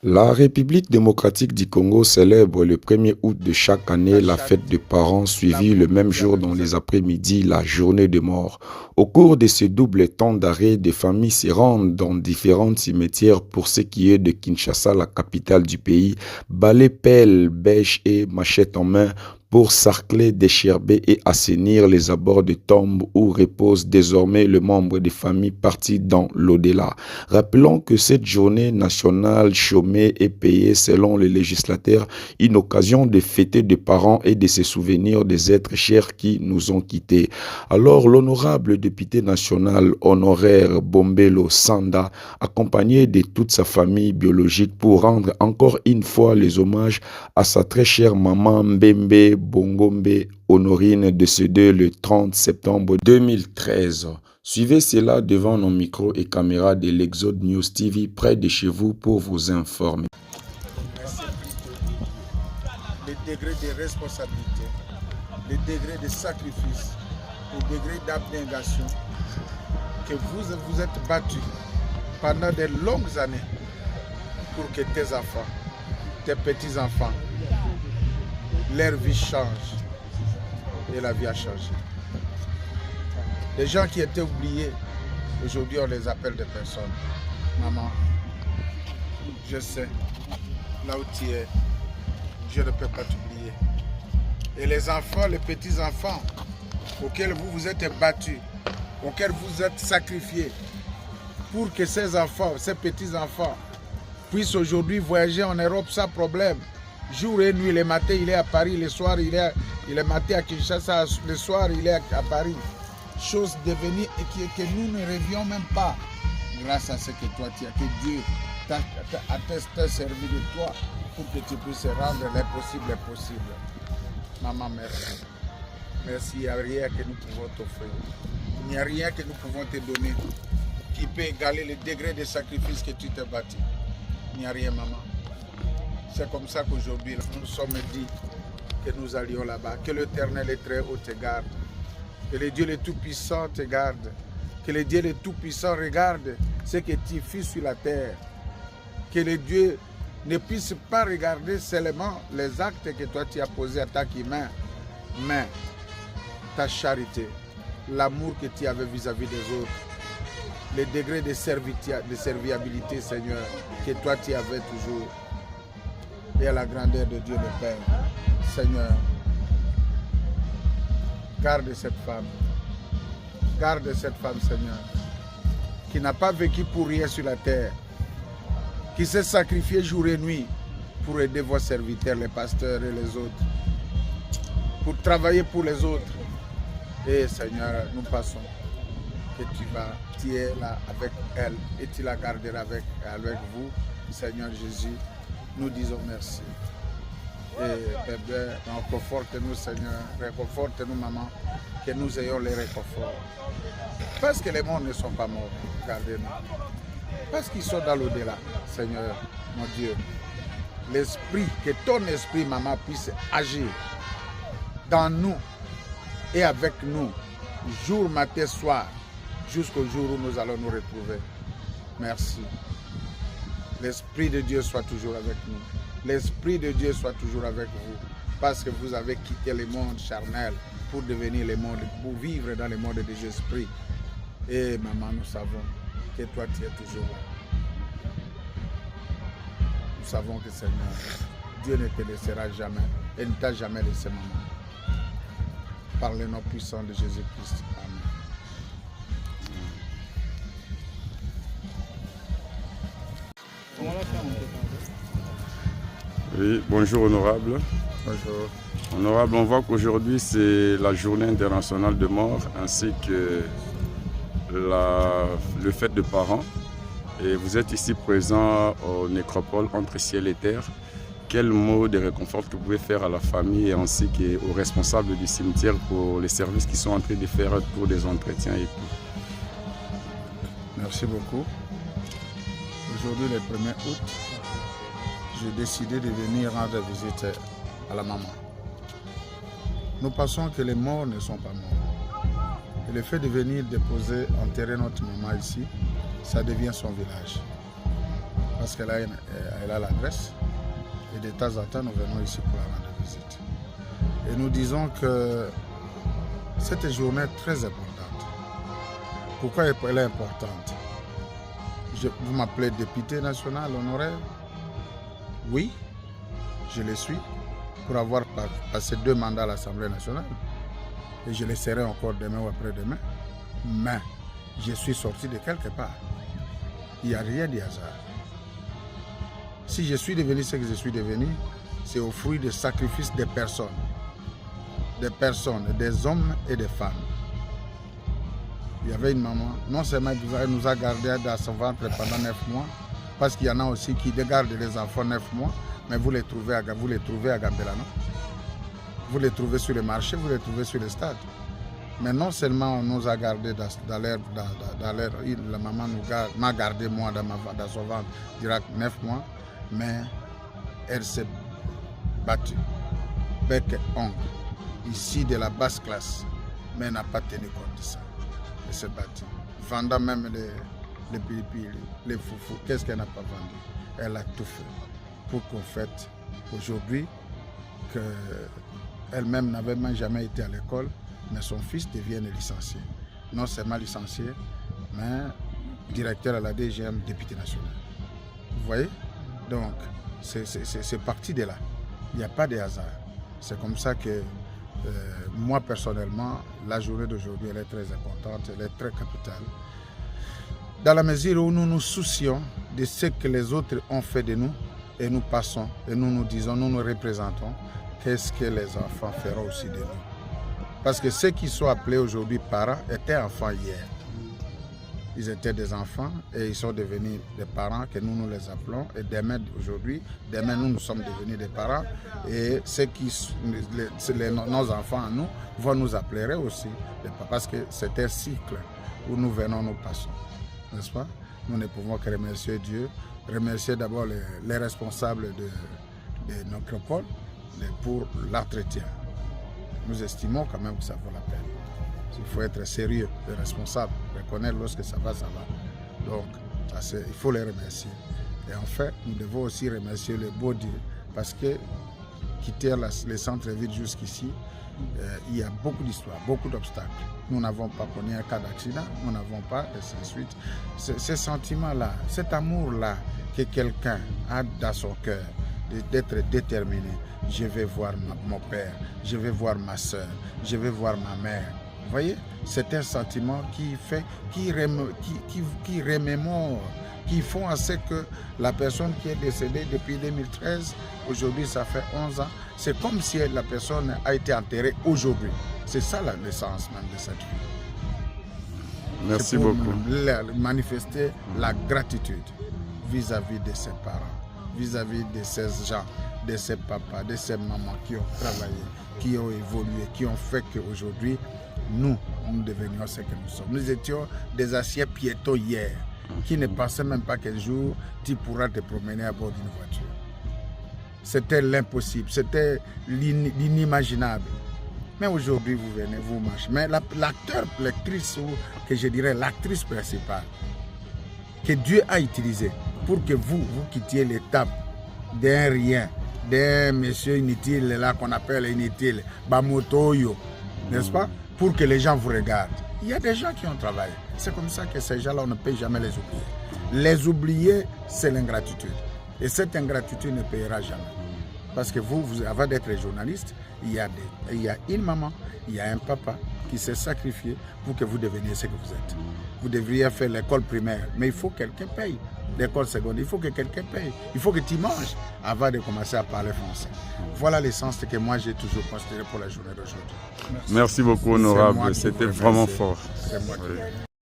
La République démocratique du Congo célèbre le 1er août de chaque année la fête des parents, suivie le même jour dans les après-midi la journée des morts. Au cours de ce double temps d'arrêt, des familles se rendent dans différents cimetières pour ce qui est de Kinshasa, la capitale du pays, balais, pelles, bêches et machettes en main pour sarcler, décherber et assainir les abords de tombes où repose désormais le membre des familles partis dans l'au-delà. Rappelons que cette journée nationale chômée est payée selon les législateurs une occasion de fêter des parents et de se souvenir des êtres chers qui nous ont quittés. Alors l'honorable député national honoraire Bombelo Sanda, accompagné de toute sa famille biologique pour rendre encore une fois les hommages à sa très chère maman Mbembe Bongombe Honorine, décédée le 30 septembre 2013. Suivez cela devant nos micros et caméras de l'Exode News TV près de chez vous pour vous informer. Merci le degré de responsabilité, le degré de sacrifice, le degré d'abnégation que vous êtes battu pendant de longues années pour que tes enfants, tes petits-enfants, leur vie change et la vie a changé. Les gens qui étaient oubliés, aujourd'hui on les appelle des personnes. Maman, je sais, là où tu es, je ne peux pas t'oublier. Et les enfants, les petits-enfants auxquels vous vous êtes battus, auxquels vous êtes sacrifiés, pour que ces enfants, ces petits-enfants puissent aujourd'hui voyager en Europe sans problème. Jour et nuit, le matin il est à Paris, le soir il est matin à Kinshasa, le soir il est à Paris. Chose devenue et que nous ne rêvions même pas. Grâce à ce que toi tu as, que Dieu t'a servi de toi pour que tu puisses rendre l'impossible possible. Maman, merci. Merci, il n'y a rien que nous pouvons t'offrir. Il n'y a rien que nous pouvons te donner qui peut égaler le degré de sacrifice que tu t'es battu. Il n'y a rien, maman. C'est comme ça qu'aujourd'hui, nous sommes dit que nous allions là-bas. Que l'Éternel est très haut te garde. Que le Dieu le Tout-Puissant te garde. Que le Dieu le Tout-Puissant regarde ce que tu fais sur la terre. Que le Dieu ne puisse pas regarder seulement les actes que toi tu as posés à ta main, mais ta charité, l'amour que tu avais vis-à-vis des autres, le degré de serviabilité, Seigneur, que toi tu avais toujours. Et à la grandeur de Dieu le Père. Seigneur, garde cette femme. Garde cette femme, Seigneur, qui n'a pas vécu pour rien sur la terre, qui s'est sacrifiée jour et nuit pour aider vos serviteurs, les pasteurs et les autres, pour travailler pour les autres. Et Seigneur, nous passons que tu es là avec elle et tu la garderas avec vous, Seigneur Jésus. Nous disons merci. Et bébé, réconforte-nous, Seigneur. Réconforte-nous, maman, que nous ayons les réconforts. Parce que les morts ne sont pas morts, gardez-nous. Parce qu'ils sont dans l'au-delà, Seigneur, mon Dieu. L'esprit, que ton esprit, maman, puisse agir dans nous et avec nous, jour, matin, soir, jusqu'au jour où nous allons nous retrouver. Merci. L'Esprit de Dieu soit toujours avec nous. L'Esprit de Dieu soit toujours avec vous. Parce que vous avez quitté le monde charnel pour devenir le monde, pour vivre dans le monde des esprits. Et maman, nous savons que toi tu es toujours là. Nous savons que Seigneur, Dieu ne te laissera jamais et ne t'a jamais laissé, maman. Par le nom puissant de Jésus-Christ. Amen. Oui, bonjour honorable. Bonjour. Honorable, on voit qu'aujourd'hui c'est la journée internationale de mort ainsi que le fête de parents. Et vous êtes ici présent au nécropole entre ciel et terre. Quel mot de réconfort que vous pouvez faire à la famille ainsi qu'aux responsables du cimetière pour les services qui sont en train de faire pour des entretiens et tout? Merci beaucoup. Aujourd'hui, le 1er août, j'ai décidé de venir rendre visite à la maman. Nous pensons que les morts ne sont pas morts. Et le fait de venir déposer, enterrer notre maman ici, ça devient son village. parce qu'elle a l'adresse. Et de temps en temps, nous venons ici pour la rendre visite. Et nous disons que cette journée est très importante. Pourquoi elle est importante? Vous m'appelez député national honoraire? Oui, je le suis, pour avoir passé 2 mandats à l'Assemblée nationale. Et je le serai encore demain ou après-demain. Mais je suis sorti de quelque part. Il n'y a rien de hasard. Si je suis devenu ce que je suis devenu, c'est au fruit des sacrifices des personnes, des hommes et des femmes. Il y avait une maman, non seulement elle nous a gardés dans son ventre pendant 9 mois, parce qu'il y en a aussi qui gardent les enfants 9 mois, mais vous les trouvez à Gambela, non? Vous les trouvez sur les marchés, vous les trouvez sur les stades. Mais non seulement on nous a gardés dans l'air, la maman m'a gardé moi dans son ventre direct 9 mois, mais elle s'est battue, bec et ongle, ici de la basse classe, mais elle n'a pas tenu compte de ça. Elle s'est battue, vendant même les pilipilis, les foufous. Qu'est-ce qu'elle n'a pas vendu? Elle a tout fait pour qu'on fête aujourd'hui qu'elle-même n'avait même jamais été à l'école, mais son fils devienne licencié. Non seulement licencié, mais directeur à la DGM, député national. Vous voyez? Donc, c'est parti de là. Il n'y a pas de hasard. C'est comme ça que moi, personnellement, la journée d'aujourd'hui, elle est très importante, elle est très capitale. Dans la mesure où nous nous soucions de ce que les autres ont fait de nous, et nous passons, et nous nous disons, nous nous représentons, qu'est-ce que les enfants feront aussi de nous. Parce que ceux qui sont appelés aujourd'hui parents étaient enfants hier. Ils étaient des enfants et ils sont devenus des parents que nous les appelons. Et demain, aujourd'hui, nous sommes devenus des parents. Et nos enfants à nous vont nous appeler aussi. Parce que c'est un cycle où nous venons, nous passons. N'est-ce pas? Nous ne pouvons que remercier Dieu. Remercier d'abord les responsables de notre pôle pour l'entretien. Nous estimons quand même que ça vaut la peine. Il faut être sérieux et responsable, reconnaître lorsque ça va, ça va. Donc, il faut les remercier. Et en fait, nous devons aussi remercier le beau Dieu, parce que quitter les centres-villes jusqu'ici, il y a beaucoup d'histoires, beaucoup d'obstacles. Nous n'avons pas connu un cas d'accident, nous n'avons pas, et ainsi de suite. Ce sentiment-là, cet amour-là que quelqu'un a dans son cœur, d'être déterminé. Je vais voir mon père, je vais voir ma soeur, je vais voir ma mère. Vous voyez, c'est un sentiment qui remémore, qui font à ce que la personne qui est décédée depuis 2013, aujourd'hui ça fait 11 ans, c'est comme si la personne a été enterrée aujourd'hui. C'est ça la naissance même de cette vie. Merci beaucoup. Manifester la gratitude vis-à-vis de ses parents, vis-à-vis de ces gens, de ces papas, de ces mamans qui ont travaillé, qui ont évolué, qui ont fait qu'aujourd'hui, nous devenions ce que nous sommes. Nous étions des anciens piétons hier, qui ne pensaient même pas qu'un jour, tu pourras te promener à bord d'une voiture. C'était l'impossible, c'était l'inimaginable. Mais aujourd'hui, vous venez, vous marchez. Mais l'acteur, l'actrice, ou que je dirais l'actrice principale, que Dieu a utilisée pour que vous quittiez l'étape d'un rien, d'un monsieur inutile là qu'on appelle inutile, Bamotoyo, n'est-ce pas? Pour que les gens vous regardent. Il y a des gens qui ont travaillé. C'est comme ça que ces gens-là, on ne peut jamais les oublier. Les oublier, c'est l'ingratitude. Et cette ingratitude ne payera jamais. Parce que vous avant d'être journaliste, il y a une maman, il y a un papa qui s'est sacrifié pour que vous deveniez ce que vous êtes. Vous devriez faire l'école primaire, mais il faut que quelqu'un paye. L'école secondaire, il faut que quelqu'un paye. Il faut que tu manges avant de commencer à parler français. Voilà l'essence que moi j'ai toujours considéré pour la journée d'aujourd'hui. Merci beaucoup, honorable. C'était vraiment fort.